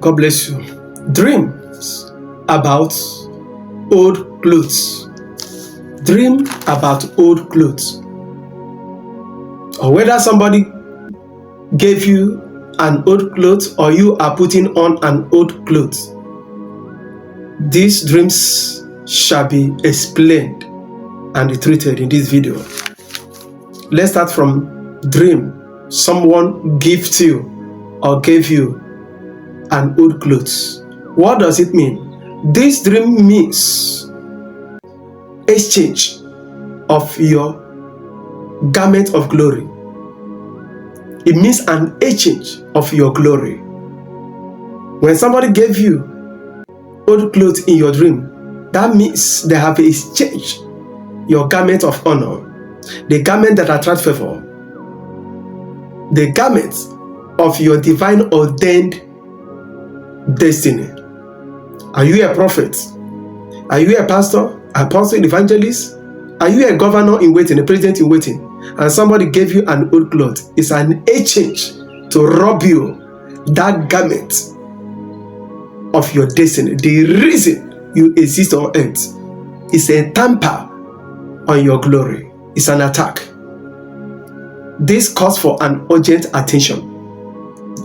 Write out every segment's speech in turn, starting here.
God bless you. Dreams about old clothes. Dream about old clothes. Or whether somebody gave you an old clothes or you are putting on an old clothes. These dreams shall be explained and treated in this video. Let's start from dream. Someone gifts you or gave you an old clothes. What does it mean? This dream means exchange of your garment of glory. It means an exchange of your glory. When somebody gave you old clothes in your dream, that means they have exchanged your garment of honor, the garment that attracts favor, the garment of your divine ordained destiny. Are you a prophet? Are you a pastor, apostle, evangelist? Are you a governor in waiting, a president in waiting, and somebody gave you an old cloth? It's an exchange to rob you that garment of your destiny. The reason you exist on earth is a tamper on your glory. It's an attack. This calls for an urgent attention.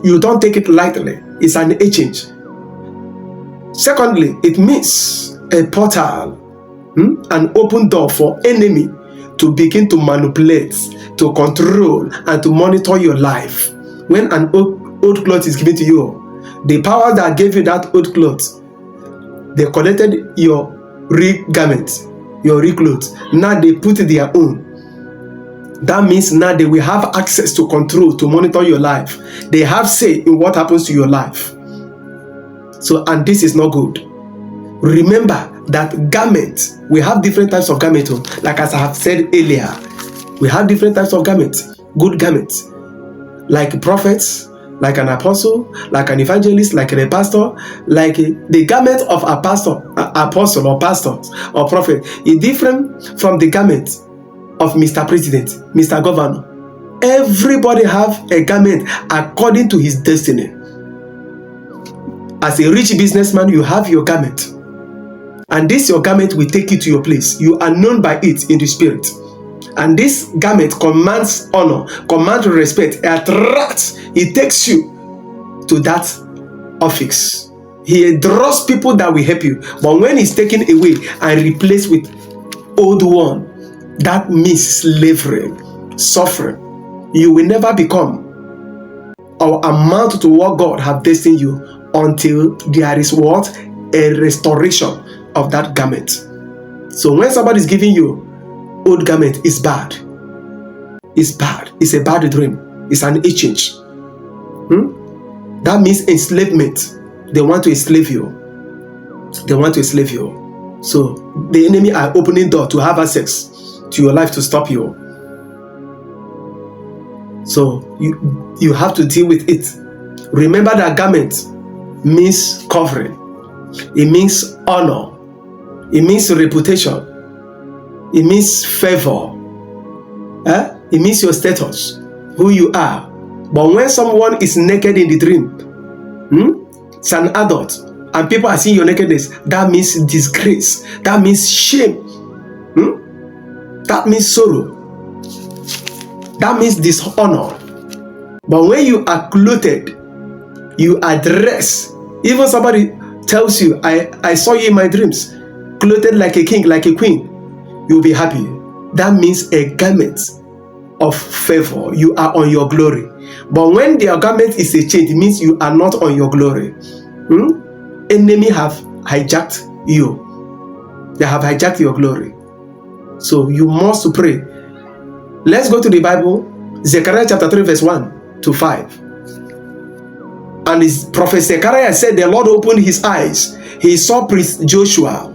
You don't take it lightly. It's an exchange. Secondly, it means a portal, an open door for enemy to begin to manipulate, to control, and to monitor your life. When an old cloth is given to you, the power that gave you that old cloth, they collected your real garment, your real clothes. Now they put their own. That means now they will have access to control, to monitor your life. They have say in what happens to your life. So, and this is not good. Remember that garment, we have different types of garment. Like as I have said earlier, we have different types of garments. Good garments, like prophets, like an apostle, like an evangelist, like a pastor. Like the garment of a pastor, apostle or pastor or prophet is different from the garment of Mr. President, Mr. Governor. Everybody have a garment according to his destiny. As a rich businessman, you have your garment. And this your garment will take you to your place. You are known by it in the spirit. And this garment commands honor, commands respect, attracts. It takes you to that office. He draws people that will help you. But when it's taken away and replaced with old one, that means slavery, suffering. You will never become or amount to what God has destined you until there is what? A restoration of that garment. So when somebody is giving you old garment, it's bad. It's bad. It's a bad dream. It's an exchange. That means enslavement. They want to enslave you. They want to enslave you. So the enemy are opening door to have access to your life to stop you. So you have to deal with it. Remember that garment means covering. It means honor. It means reputation. It means favor. It means your status, who you are. But when someone is naked in the dream, it's an adult, and people are seeing your nakedness, that means disgrace. That means shame. That means sorrow. That means dishonor. But when you are clothed, you are dressed. Even somebody tells you, I saw you in my dreams, clothed like a king, like a queen, you'll be happy. That means a garment of favor. You are on your glory. But when their garment is a change, it means you are not on your glory. Enemy have hijacked you. They have hijacked your glory. So you must pray. Let's go to the Bible, Zechariah chapter 3 verse 1 to 5. And his prophet Zechariah said, the Lord opened his eyes. He saw priest Joshua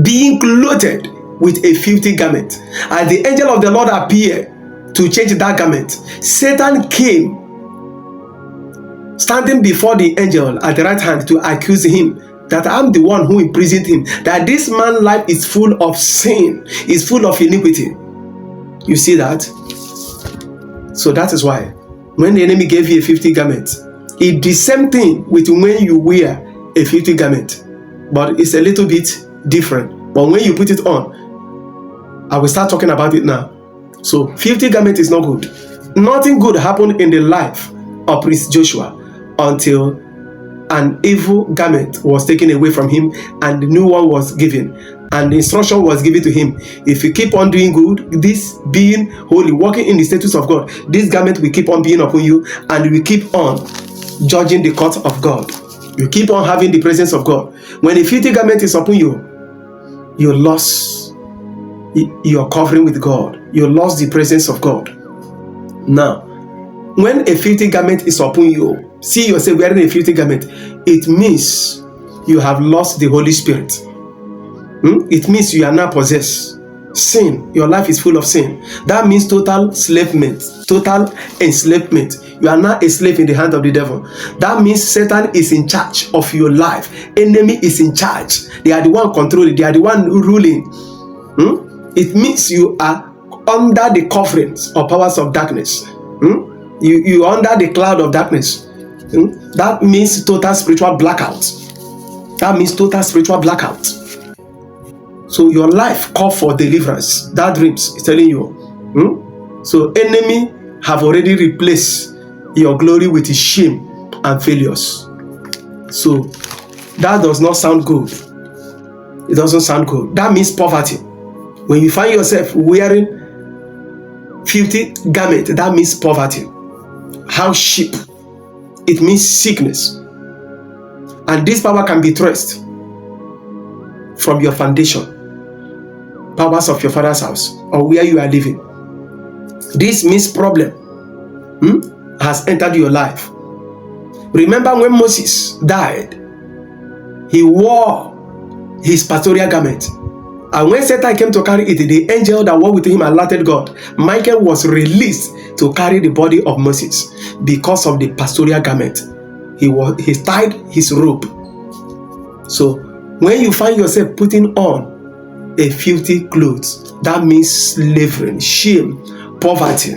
being clothed with a filthy garment. As the angel of the Lord appeared to change that garment, Satan came standing before the angel at the right hand to accuse him that I'm the one who imprisoned him, that this man's life is full of sin, is full of iniquity. You see that? So that is why when the enemy gave you a filthy garment, It's the same thing with when you wear a filthy garment, but it's a little bit different. But when you put it on, I will start talking about it now. So filthy garment is not good. Nothing good happened in the life of Priest Joshua until an evil garment was taken away from him and the new one was given, and the instruction was given to him. If you keep on doing good, this being holy, walking in the status of God, this garment will keep on being upon you, and you will keep on judging the court of God. You keep on having the presence of God. When a filthy garment is upon you, you lost your covering with God. You lost the presence of God. Now, when a filthy garment is upon you, see yourself wearing a filthy garment, it means you have lost the Holy Spirit. It means you are now possessed. Sin, your life is full of sin. That means total enslavement. Total enslavement. You are now a slave in the hand of the devil. That means Satan is in charge of your life. Enemy is in charge. They are the one controlling. They are the one ruling. It means you are under the coverings of powers of darkness. You are under the cloud of darkness. That means total spiritual blackout. That means total spiritual blackout. So your life called for deliverance. That dreams is telling you. So enemy have already replaced your glory with his shame and failures. So that does not sound good. It doesn't sound good. That means poverty. When you find yourself wearing filthy garment, that means poverty. Hardship. It means sickness. And this power can be traced from your foundation, powers of your father's house, or where you are living. This means problem has entered your life. Remember when Moses died, he wore his pastoral garment. And when Satan came to carry it, the angel that walked with him alerted God. Michael was released to carry the body of Moses because of the pastoral garment. He tied his rope. So when you find yourself putting on a filthy clothes, that means slavery, shame, poverty.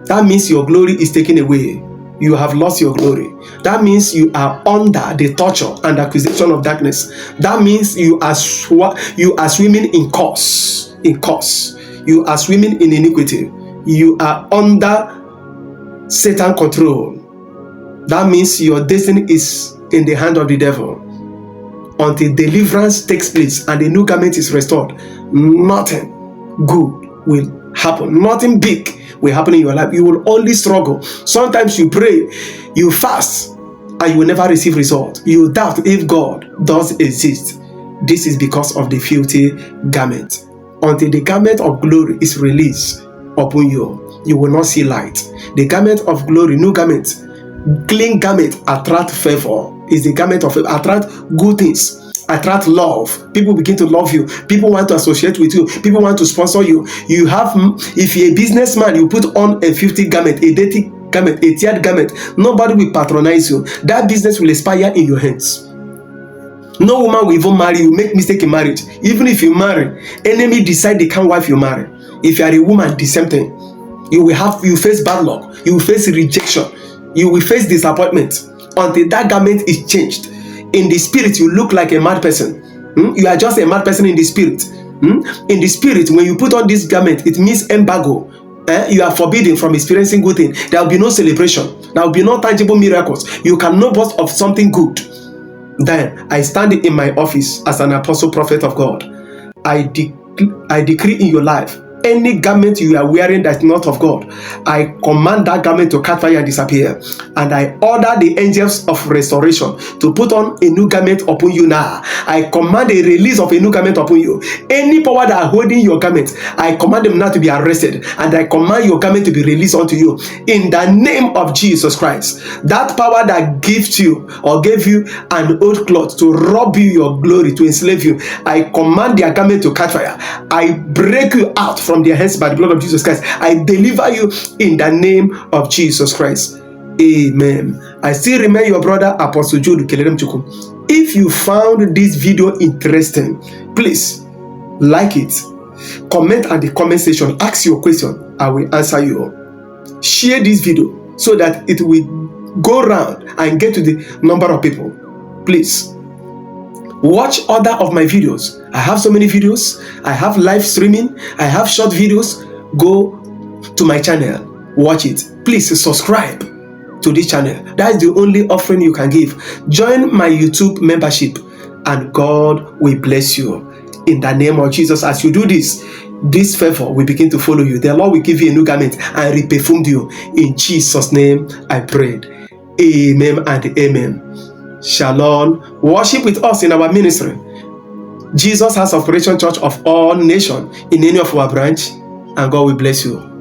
That means your glory is taken away. You have lost your glory. That means you are under the torture and accusation of darkness. That means you are swimming in curse. You are swimming in iniquity. You are under Satan control. That means your destiny is in the hand of the devil. Until deliverance takes place and the new garment is restored, nothing good will happen. Nothing big will happen in your life. You will only struggle. Sometimes you pray, you fast, and you will never receive result. You doubt if God does exist. This is because of the filthy garment. Until the garment of glory is released upon you, you will not see light. The garment of glory, new garment, clean garment, attract favor. Is the garment of favor, attract good things, attract love. People begin to love you. People want to associate with you. People want to sponsor you. You have, if you're a businessman, you put on a filthy garment, a dirty garment, a teared garment. Nobody will patronize you. That business will expire in your hands. No woman will even marry you. Make mistake in marriage. Even if you marry, enemy decide they can't wife you marry. If you are a woman, the same thing. You face bad luck. You will face rejection. You will face disappointment until that garment is changed. In the spirit, you look like a mad person. You are just a mad person in the spirit. In the spirit, when you put on this garment, it means embargo. You are forbidden from experiencing good things. There will be no celebration. There will be no tangible miracles. You can know boast of something good. Then I stand in my office as an apostle prophet of God. I decree in your life, any garment you are wearing that's not of God, I command that garment to catch fire and disappear. And I order the angels of restoration to put on a new garment upon you now. I command a release of a new garment upon you. Any power that are holding your garment, I command them now to be arrested. And I command your garment to be released unto you. In the name of Jesus Christ. That power that gives you or gave you an old cloth to rob you your glory, to enslave you, I command their garment to catch fire. I break you out from their hands by the blood of Jesus Christ. I deliver you in the name of Jesus Christ. Amen. I still remain your brother Apostle Jude Kelelem Chuku. If you found this video interesting, please like it, comment at the comment section, ask your question, I will answer you. Share this video so that it will go round and get to the number of people. Please watch other of my videos. I have so many videos. I have live streaming. I have short videos. Go to my channel, watch it. Please subscribe to this channel. That is the only offering you can give. Join my YouTube membership and God will bless you in the name of Jesus. As you do this favor will begin to follow you. The Lord will give you a new garment and reperfume you. In Jesus' name I prayed. Amen and amen. Shalom. Worship with us in our ministry, Jesus House of Operation Church of all nations, in any of our branch, and God will bless you.